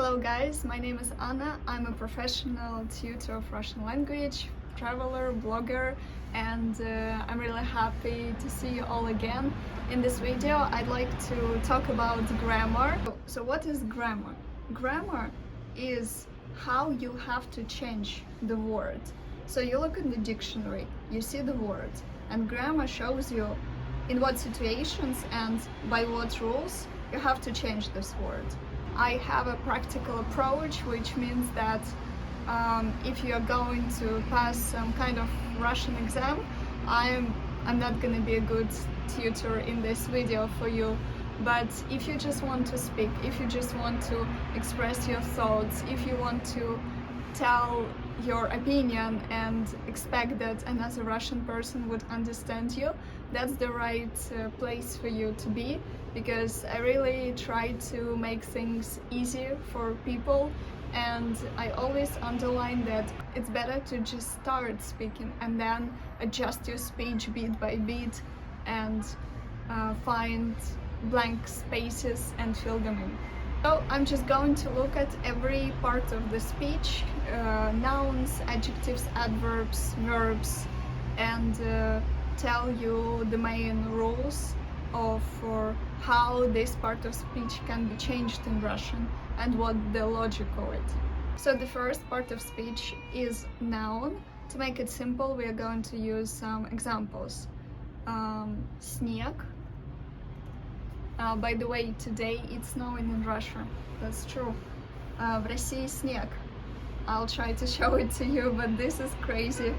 Hello guys, my name is Anna. I'm a professional tutor of Russian language, traveler, blogger, and I'm really happy to see you all again. In this video, I'd like to talk about grammar. So what is grammar? Grammar is how you have to change the word. So you look in the dictionary, you see the word, and grammar shows you in what situations and by what rules you have to change this word. I have a practical approach, which means that if you are going to pass some kind of Russian exam, I'm not going to be a good tutor in this video for you. But if you just want to speak, if you just want to express your thoughts, if you want to tell your opinion and expect that another Russian person would understand you, that's the right place for you to be, because I really try to make things easier for people, and I always underline that it's better to just start speaking and then adjust your speech bit by bit and find blank spaces and fill them in. So I'm just going to look at every part of the speech, nouns, adjectives, adverbs, verbs, and tell you the main rules of how this part of speech can be changed in Russian and what the logic of it. So the first part of speech is noun. To make it simple, we are going to use some examples. Снег. By the way, today it's snowing in Russia. That's true. В России снег. I'll try to show it to you, but this is crazy.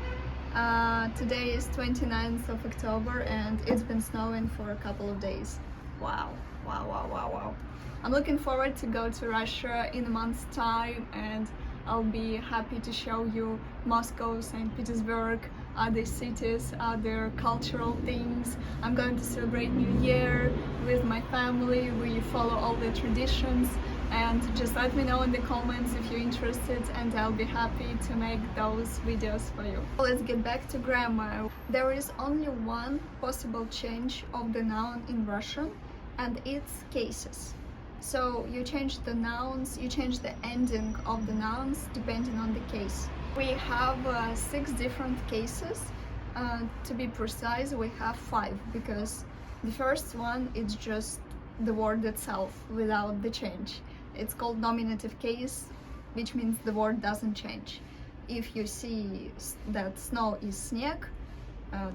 Today is 29th of October and it's been snowing for a couple of days. Wow, wow, wow, wow, wow. I'm looking forward to go to Russia in a month's time, and I'll be happy to show you Moscow, St. Petersburg, other cities, other cultural things. I'm going to celebrate New Year with my family. We follow all the traditions, and just let me know in the comments if you're interested, and I'll be happy to make those videos for you. Let's get back to grammar. There is only one possible change of the noun in Russian, and it's cases. So you change the nouns, you change the ending of the nouns depending on the case. We have 6 different cases. To be precise, we have 5, because the first one is just the word itself without the change. It's called nominative case, which means the word doesn't change. If you see that snow is снег,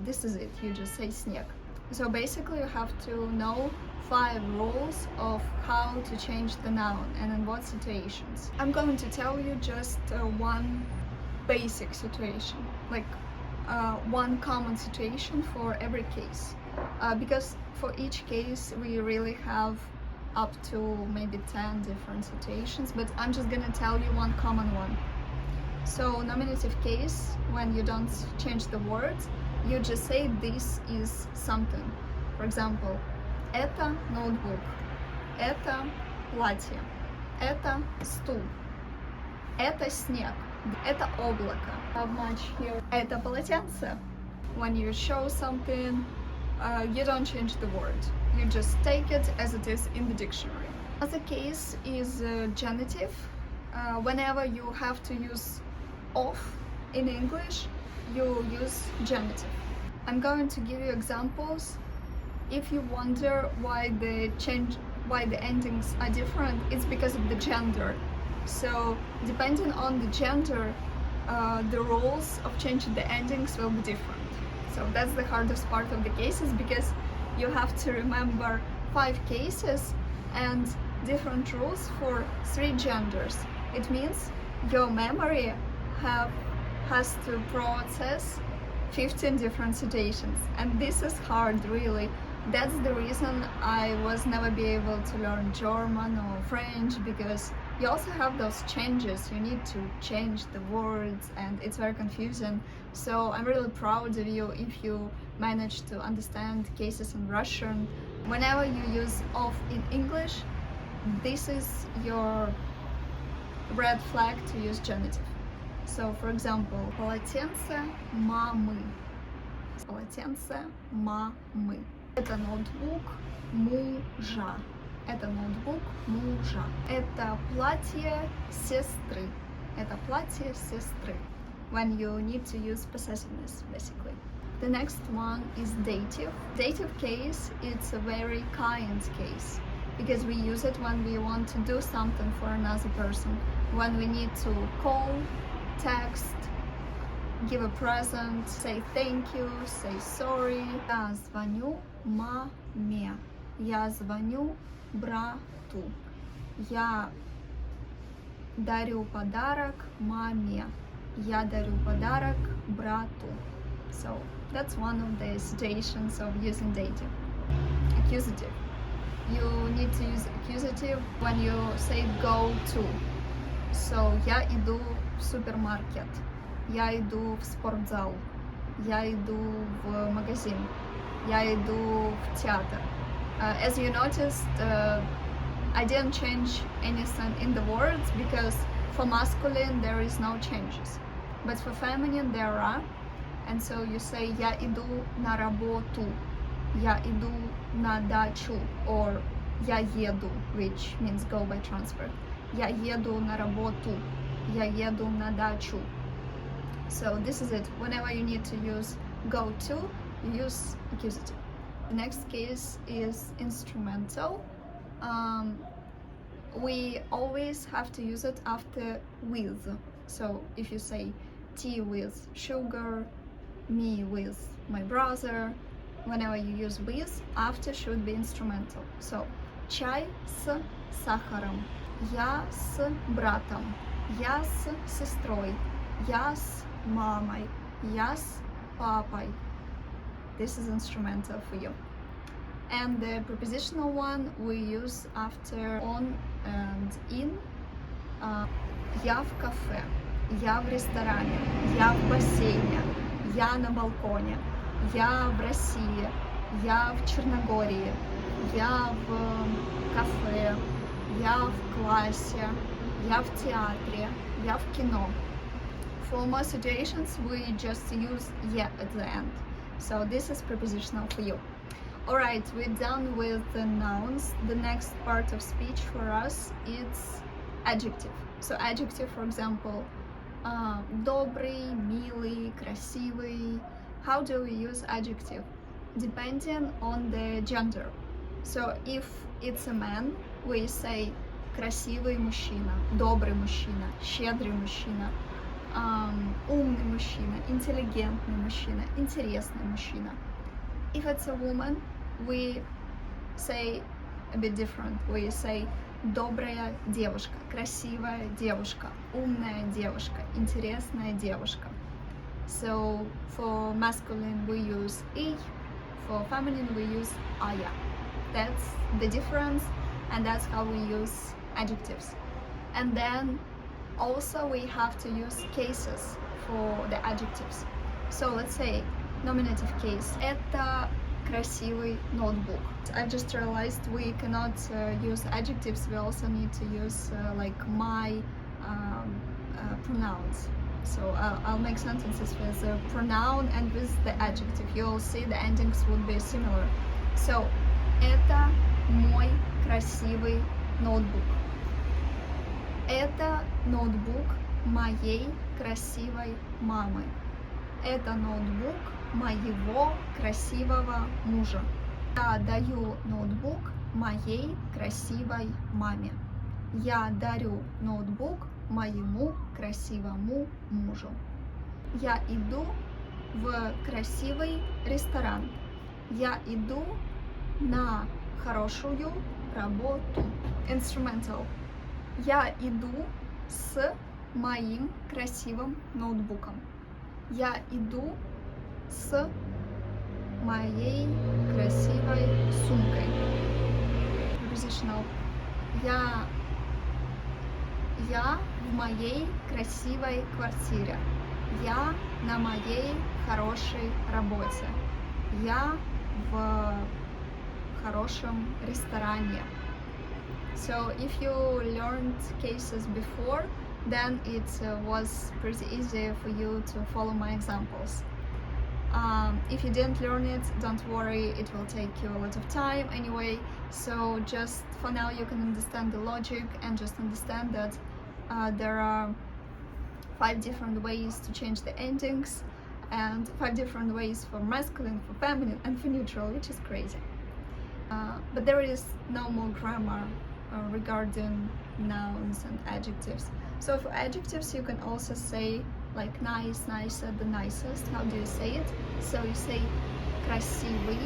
this is it, you just say снег. So basically you have to know 5 rules of how to change the noun and in what situations. I'm going to tell you just one basic situation, like one common situation for every case, because for each case we really have up to maybe 10 different situations, but I'm just gonna tell you one common one. So nominative case, when you don't change the words, you just say this is something. For example, это ноутбук, это платье, это стул, это снег, это облако. How much here? Это полотенце. When you show something, you don't change the word. You just take it as it is in the dictionary. Another case is genitive. Whenever you have to use of in English, you use genitive. I'm going to give you examples. If you wonder why the endings are different, it's because of the gender. So depending on the gender, the rules of changing the endings will be different. So that's the hardest part of the cases, because you have to remember 5 cases and different rules for 3 genders. It means your memory has to process 15 different situations, and this is hard, really. That's the reason I was never be able to learn German or French, because you also have those changes. You need to change the words and it's very confusing. So I'm really proud of you if you manage to understand cases in Russian. Whenever you use of in English, this is your red flag to use genitive. So for example, полотенце мамы. Полотенце мамы. Это ноутбук мужа. Это ноутбук мужа. Это платье сестры. Это платье сестры. When you need to use possessiveness, basically. The next one is dative. Dative case, it's a very kind case because we use it when we want to do something for another person. When we need to call, text, give a present, say thank you, say sorry. Я звоню маме. Я звоню брату. Я дарю подарок маме. Я дарю подарок брату. So that's one of the situations of using dative. Accusative. You need to use accusative when you say go to. So я иду в супермаркет. Я иду в спортзал. Я иду в магазин. Я иду в театр. As you noticed, I didn't change anything in the words because for masculine there is no changes. But for feminine there are. And so you say я иду на работу. Я иду на дачу. Or я еду, which means go by transfer. Я еду на работу. Я еду на дачу. So this is it. Whenever you need to use go to, you use accusative. The next case is instrumental. We always have to use it after with. So if you say tea with sugar, me with my brother, whenever you use with, after should be instrumental. So чай с сахаром, я с братом, я с сестрой, я с мамой, я с папой. This is instrumental for you. And the prepositional one we use after on and in. Я в кафе, я в ресторане, я в бассейне, я на балконе, я в России, я в Черногории, я в кафе, я в классе, я в театре, я в кино. For most situations we just use yeah at the end. So this is prepositional for you. Alright, we're done with the nouns. The next part of speech for us is adjective. So adjective, for example, добрый, милый, красивый. How do we use adjective? Depending on the gender. So if it's a man, we say красивый мужчина, добрый мужчина, щедрый мужчина, умный мужчина, интеллигентный мужчина, интересный мужчина. If it's a woman, we say a bit different. We say добрая девушка, красивая девушка, умная девушка, интересная девушка. So for masculine we use и, for feminine we use ая. That's the difference, and that's how we use adjectives. And then also we have to use cases for the adjectives. So let's say nominative case. Это красивый ноутбук. I just realized we cannot use adjectives. We also need to use like my pronouns. So I'll make sentences with the pronoun and with the adjective. You'll see the endings would be similar. So это мой красивый ноутбук. Это ноутбук моей красивой мамы. Это ноутбук моего красивого мужа. Я даю ноутбук моей красивой маме. Я дарю ноутбук моему красивому мужу. Я иду в красивый ресторан. Я иду на хорошую работу. Instrumental. Я иду с моим красивым ноутбуком. Я иду с моей красивой сумкой. Prepositional. Я в моей красивой квартире. Я на моей хорошей работе. Я в хорошем ресторане. So if you learned cases before, then it was pretty easy for you to follow my examples. If you didn't learn it, don't worry, it will take you a lot of time anyway. So just for now you can understand the logic and just understand that there are 5 different ways to change the endings and 5 different ways for masculine, for feminine and for neutral, which is crazy. But there is no more grammar regarding nouns and adjectives. So for adjectives you can also say like nice, nicer, the nicest. How do you say it? So you say красивый,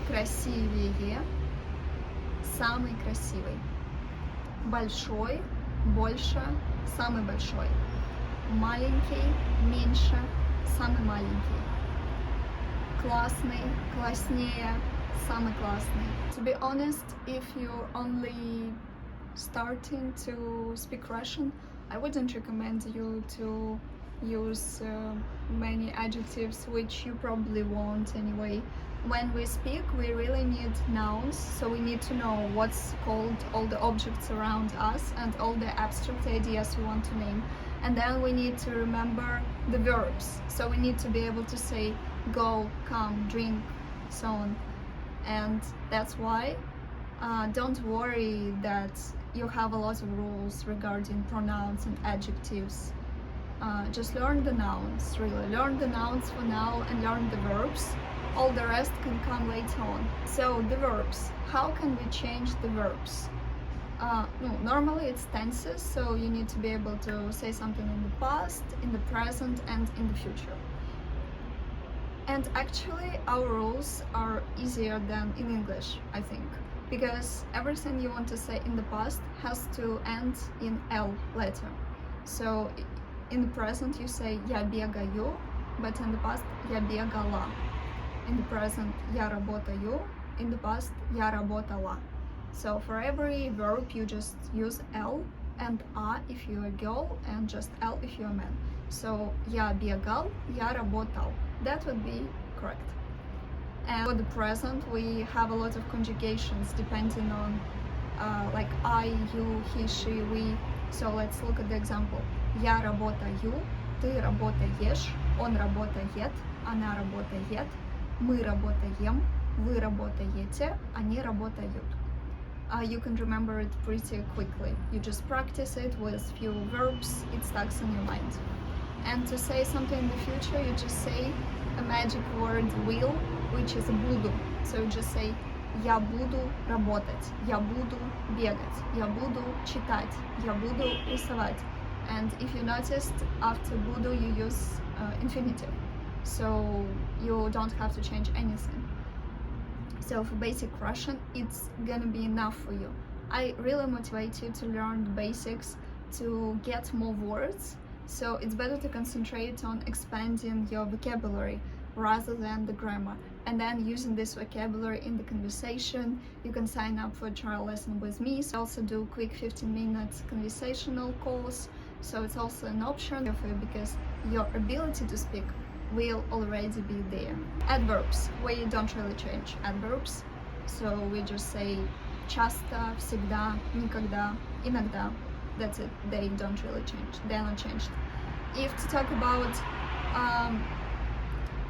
красивее, самый красивый, большой, больше, самый большой, маленький, меньше, самый маленький, классный, класснее, самый классный. To be honest, if you're only starting to speak Russian, I wouldn't recommend you to use many adjectives, which you probably won't anyway. When we speak, we really need nouns, so we need to know what's called all the objects around us and all the abstract ideas we want to name. And then we need to remember the verbs, so we need to be able to say go, come, drink, so on. And that's why don't worry that you have a lot of rules regarding pronouns and adjectives. Just learn the nouns, really. Learn the nouns for now and learn the verbs. All the rest can come later on. So the verbs. How can we change the verbs? No, normally it's tenses, so you need to be able to say something in the past, in the present and in the future. And actually our rules are easier than in English, I think, because everything you want to say in the past has to end in L letter. So in the present you say я бегаю, but in the past я бегала. In the present я работаю, in the past я работала. So for every verb you just use L and A if you're a girl and just L if you're a man. So я бегал, я работал. That would be correct. And for the present we have a lot of conjugations depending on like I, you, he, she, we. So let's look at the example. Я работаю, ты работаешь, он работает, она работает, мы работаем, вы работаете, они работают. You can remember it pretty quickly. You just practice it with few verbs, it sticks in your mind. And to say something in the future, you just say a magic word will, which is буду. So you just say я буду работать, я буду бегать, я буду читать, я буду рисовать. And if you noticed, after буду you use infinitive. So you don't have to change anything. So for basic Russian, it's gonna be enough for you. I really motivate you to learn the basics, to get more words. So it's better to concentrate on expanding your vocabulary rather than the grammar. And then using this vocabulary in the conversation, you can sign up for a trial lesson with me. So I also do quick 15-minute conversational course. So it's also an option for you because your ability to speak will already be there. Adverbs, we don't really change adverbs. So we just say часто, всегда, никогда, иногда. That's it. They don't really change. They're not changed. If to talk about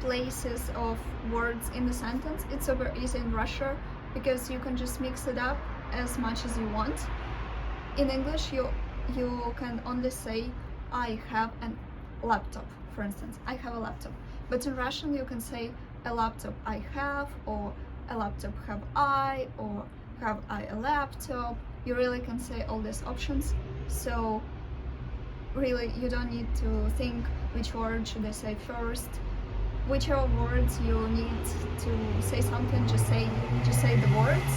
places of words in the sentence, it's super easy in Russia because you can just mix it up as much as you want. In English, you can only say I have a laptop, for instance. I have a laptop. But in Russian, you can say a laptop I have, or a laptop have I, or have I a laptop. You really can say all these options. So really you don't need to think which word should I say first. Whichever words you need to say something, just say the words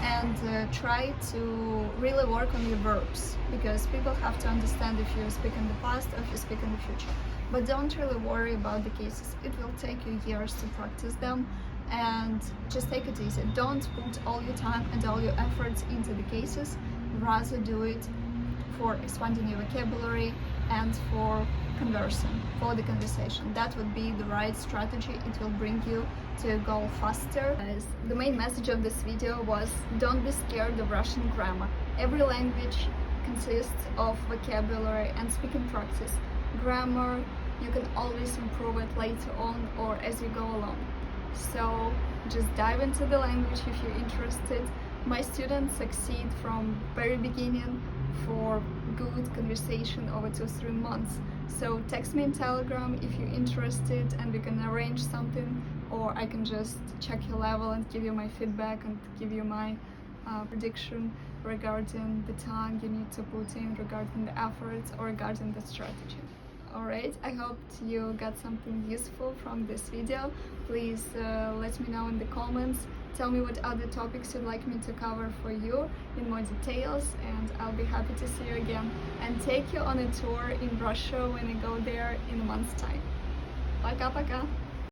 and try to really work on your verbs, because people have to understand if you speak in the past or if you speak in the future. But don't really worry about the cases. It will take you years to practice them, and just take it easy. Don't put all your time and all your efforts into the cases. Rather do it for expanding your vocabulary and for conversing, for the conversation. That would be the right strategy. It will bring you to your goal faster. The main message of this video was don't be scared of Russian grammar. Every language consists of vocabulary and speaking practice. Grammar you can always improve it later on or as you go along. So just dive into the language if you're interested. My students succeed from very beginning for good conversation over 2-3 months. So text me in Telegram if you're interested and we can arrange something, or I can just check your level and give you my feedback and give you my prediction regarding the time you need to put in, regarding the efforts, or regarding the strategy. Alright, I hope you got something useful from this video. Please let me know in the comments. Tell me what other topics you'd like me to cover for you in more details, and I'll be happy to see you again and take you on a tour in Russia when I go there in a month's time. Пока-пока!